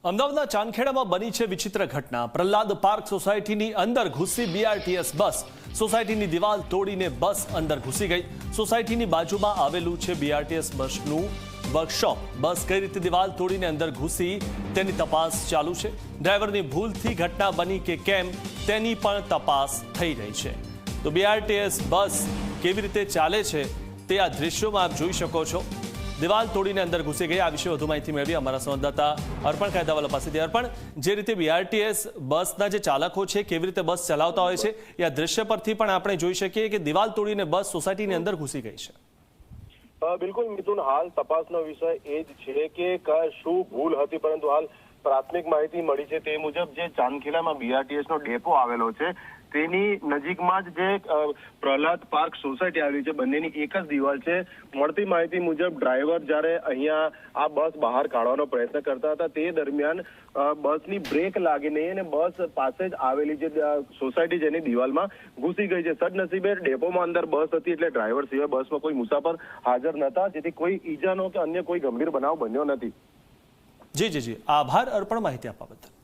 અમદાવાદના ચાંદખેડામાં બની છે વિચિત્ર ઘટના। પ્રહલાદ પાર્ક સોસાયટીની અંદર ઘૂસી બીઆરટીએસ બસ। સોસાયટીની દિવાલ તોડીને બસ અંદર ઘૂસી ગઈ। સોસાયટીની બાજુમાં આવેલું છે બીઆરટીએસ બસનું વર્કશોપ। બસ કઈ રીતે દિવાલ તોડીને અંદર ઘૂસી તેની તપાસ ચાલુ છે। ડ્રાઈવરની ભૂલથી ઘટના બની કે કેમ તેની પણ તપાસ થઈ રહી છે। તો બીઆરટીએસ બસ કેવી રીતે ચાલે છે તે આ દ્રશ્યોમાં આપ જોઈ શકો છો। દિવાલ તોડીને અંદર ઘૂસી ગઈ। આ વિશે વધુ માહિતી મેળવી અમારા સંવાદદાતા અર્પણ કાયદાવાલા પાસેથી। અર્પણ, જે રીતે બીઆરટીએસ બસના જે ચાલકો છે કેવી રીતે બસ ચલાવતા હોય છે એ આ દ્રશ્ય પરથી પણ આપણે જોઈ શકીએ કે દિવાલ તોડીને બસ સોસાયટીની અંદર ઘૂસી ગઈ છે। બિલકુલ મિથુન, હાલ તપાસનો વિષય એ જ છે કે શું ભૂલ હતી, પરંતુ હાલ પ્રાથમિક માહિતી મળી છે તે મુજબ જે ચાંદખેડામાં બીઆરટીએસ નો ડેપો આવેલો છે તેની નજીકમાં જ જે પ્રહલાદ પાર્ક સોસાયટી આવેલી છે, બંનેની એક જ દિવાલ છે। મળતી માહિતી મુજબ ડ્રાઈવર જ્યારે અહીંયા આ બસ બહાર કાઢવાનો પ્રયત્ન કરતા હતા તે દરમિયાન બસની બ્રેક લાગી નહીં અને બસ પાસે જ આવેલી જે સોસાયટી જેની દિવાલમાં ઘૂસી ગઈ છે। સદનસીબે ડેપોમાં અંદર બસ હતી એટલે ડ્રાઈવર સિવાય બસમાં કોઈ મુસાફર હાજર નહોતા, જેથી કોઈ ઈજાનો કે અન્ય કોઈ ગંભીર બનાવ બન્યો નથી। જી, આભાર અર્પણ માહિતી આપવા બદલ।